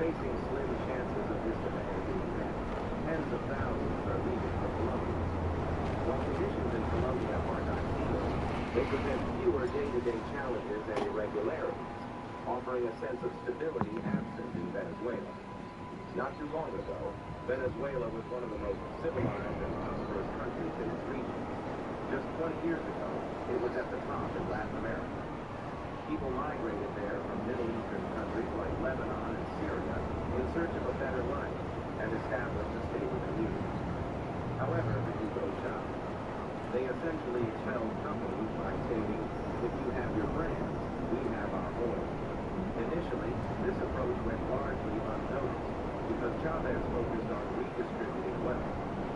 Facing slim chances of this demand being met, tens of thousands are leaving for Colombia. While conditions in Colombia are not ideal, they present fewer day-to-day challenges and irregularities, offering a sense of stability absent in Venezuela. Not too long ago, Venezuela was one of the most civilized and prosperous countries in its region. Just 20 years ago, it was at the top in Latin America. People migrated there from Middle Eastern countries like Lebanon and Syria in search of a better life and established a stable community. However, the Hugo Chavez, they essentially expelled companies by stating, if you have your brands, we have our oil. Initially, this approach went largely unnoticed because Chavez focused on redistributing wealth,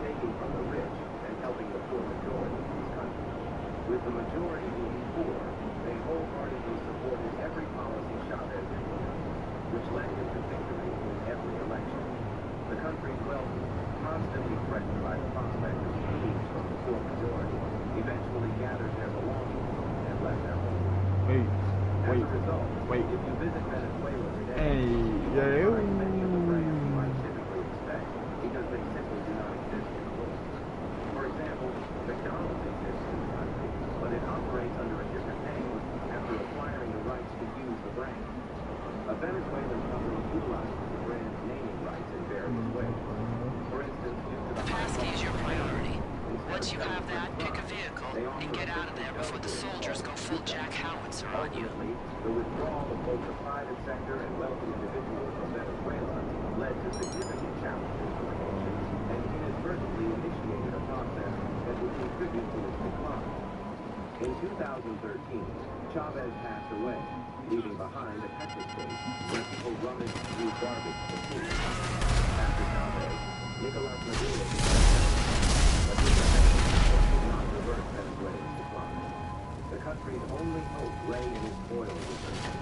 taking from the rich and helping the poor majority of his country. With the majority being poor, they wholeheartedly supported every policy Chavez implemented, which led him to victory in every election. The country's wealthy, constantly threatened by the prospect of schemes from the poor majority, eventually gathered their belongings and left their homeland. As a result, if you visit Venezuela today, you will find many of the brands you might typically expect because they simply do not exist in the world. For example, McDonald's exists in the country, but it operates under a different name after acquiring the rights to use the brand. A Venezuelan company utilizes the brand's naming rights in various ways. For instance, due to the capacity is your priority. Once you have that, pick a vehicle and get out of there before the soldiers go full Jack Howitzer on you. The withdrawal of both the private sector and wealthy individuals from Venezuela led to significant challenges for the nation and inadvertently initiated a process that would contribute to its decline. In 2013, Chavez passed away, leaving behind a Texas state where people rummaged through garbage for food. After Chavez, Nicolas Maduro became president, but his election did not reverse Venezuela's decline. The country's only hope lay in its oil reserves.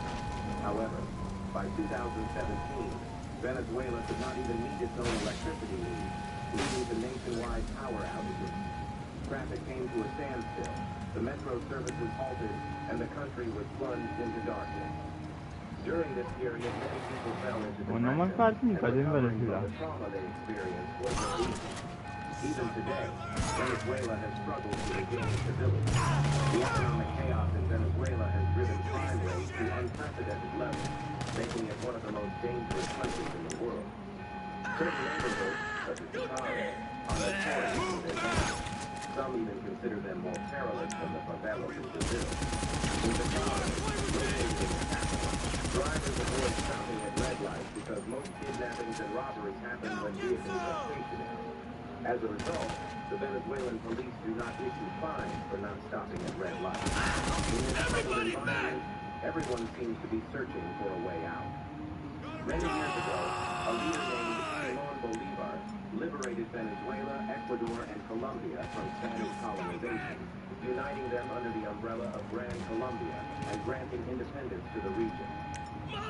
However, by 2017, Venezuela could not even meet its own electricity needs, leading to nationwide power outages. Traffic came to a standstill, the metro services halted, and the country was plunged into darkness. During this period, many people fell into depression, and recovering from the trauma they experienced was not easy. Even today, Venezuela has struggled to regain stability. The economic chaos in Venezuela has driven crime rates to unprecedented levels, making it one of the most dangerous countries in the world. Certain neighborhoods, such as Chicago, are notorious for their gangs. Some even consider them more perilous than the favelas in Brazil. In Chicago, located in the capital, drivers avoid stopping at red lights because most kidnappings and robberies happen when vehicles are stationary. As a result, the Venezuelan police do not issue fines for not stopping at red lights. In this troubled environment, everyone seems to be searching for a way out. Many years ago, a leader named Simón Bolívar liberated Venezuela, Ecuador, and Colombia from Spanish colonization, uniting them under the umbrella of Gran Colombia and granting independence to the region.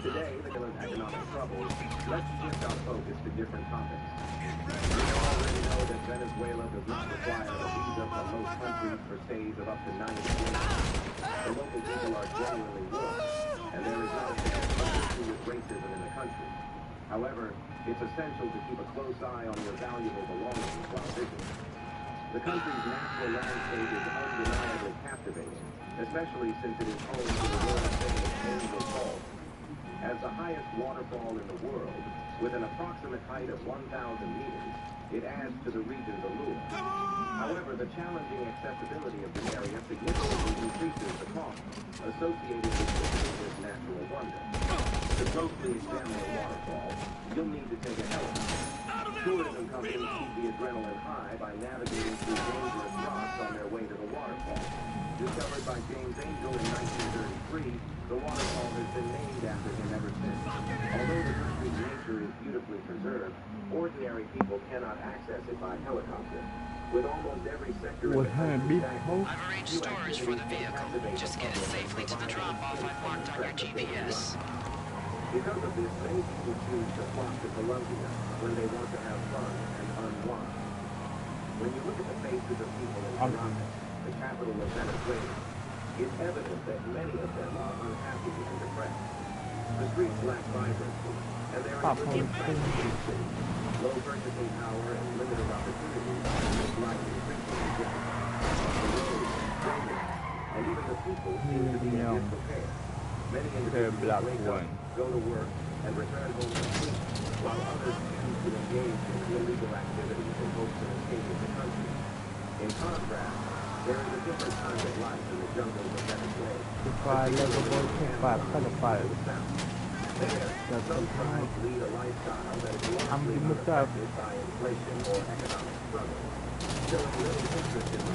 Today, because of economic troubles, let's shift our focus to different topics. We already know that Venezuela does not require a visa from most countries for stays of up to 90 days. The local people are genuinely warm, and there is not a single issue with racism in the country. However, it's essential to keep a close eye on your valuable belongings while visiting. The country's natural landscape is undeniably captivating, especially since it is home to the world-famous Angel Falls. As the highest waterfall in the world, with an approximate height of 1,000 meters, it adds to the region's allure. However, the challenging accessibility of the area significantly increases the cost associated with visiting this natural wonder. To closely examine the waterfall, you'll need to take a helicopter. Tourism companies keep the adrenaline high by navigating through dangerous rocks on their way to the waterfall. Discovered by James Angel in 1933, the waterfall has been named after him ever since. Although the country's nature is beautifully preserved, ordinary people cannot access it by helicopter. With almost every sector in the country taxed, I've arranged storage for the vehicle. Just get it safely to the drop-off I've marked on your GPS. Because of this, many people choose to flock to Colombia when they want to have fun and unwind. When you look at the faces of people in Caracas, the capital of Venezuela, it's evident that many of them are unhappy and depressed. The streets lack vibrancy, and there are different types of city. Low purchasing power and limited opportunities make life increasingly difficult. The roads, buildings, and even the people seem to be in disrepair. Many individuals wake up, go to work, and return home to sleep, while others choose to engage in illegal activities in hopes of escaping the country. In contrast, there is a different kind of life in the jungles of Venezuela. There, some tribes lead a lifestyle that is largely unaffected by inflation or economic struggle. Showing little interest in the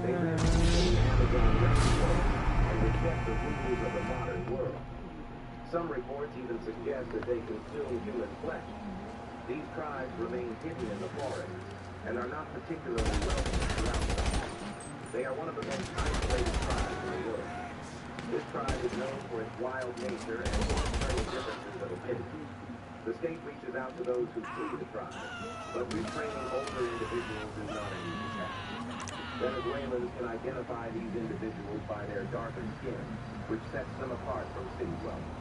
they live in the Amazon rainforest and reject the rules of the modern world. Some reports even suggest that they consume human flesh. These tribes remain hidden in the forest and are not particularly welcome throughout them. They are one of the most isolated tribes in the world. This tribe is known for its wild nature and internal differences of opinion. The state reaches out to those who flee the tribe, but retraining older individuals is not an easy task. Venezuelans can identify these individuals by their darker skin, which sets them apart from city dwellers.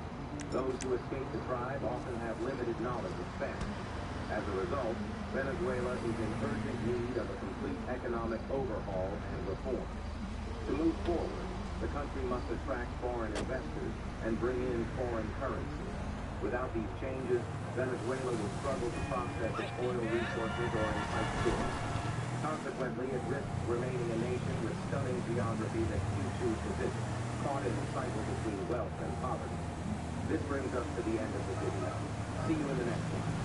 Those who escape the tribe often have limited knowledge of Spanish. As a result, Venezuela is in urgent need of a complete economic overhaul and reform. To move forward, the country must attract foreign investors and bring in foreign currency. Without these changes, Venezuela will struggle to process its oil resources or entice tourists. Consequently, it risks remaining a nation with stunning geography that few choose to visit, caught in the cycle between wealth and poverty. This brings us to the end of the video. See you in the next one.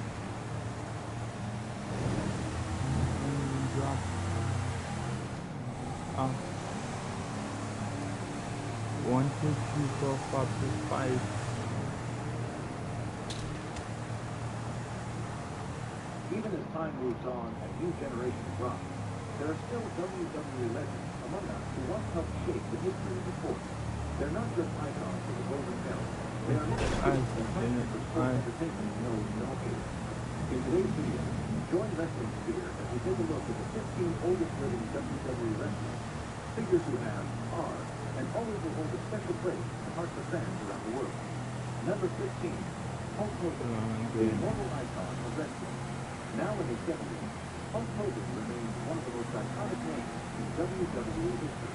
1, 2, 3, 4, 5, 6, 5. Even as time moves on and new generations rise, there are still WWE legends among us who once helped shape the history of the sport. They're not just icons of the golden belt. They are not for sport entertainment known in all ages. In today's video, join Wrestling Sphere as we take a look at the 15 oldest living WWE wrestlers, figures who have, are, and always will hold a special place in the hearts of fans around the world. Number 15, Hulk Hogan, the immortal icon of wrestling. Now in his 70s, Hulk Hogan remains one of the most iconic names in WWE history.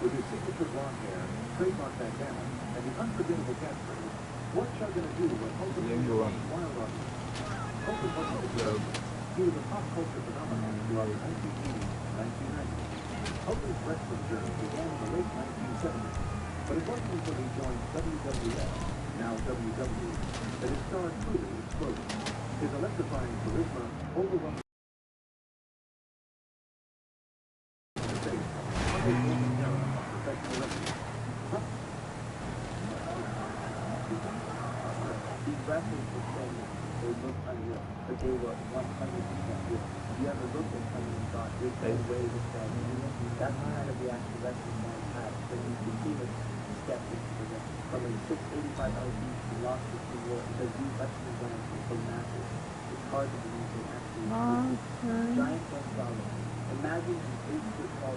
With his signature blonde hair, trademark bandana, and the unforgettable catchphrase, "What you gonna do when Hogan is wild on you?" Hogan wasn't a joke. He was a pop culture phenomenon throughout the 1980s and 1990s. Hogan's wrestling journey began in the late 1970s, but it wasn't until he joined WWF, now WWE, that his star truly exploded. His electrifying charisma overwhelmed the face of the golden era of professional wrestling. These wrestlers were famous. They looked unreal, but they were 100% real. If you ever looked at someone and thought, there's no way this guy can do it, that's the kind of reaction wrestling fans had. But you can see the skeptics for them. From a 685 LPs to lost the Civil War because these wrestling brands were so massive. It's hard to believe they actually existed. Giant Gonzalez. Imagine an 8-foot tall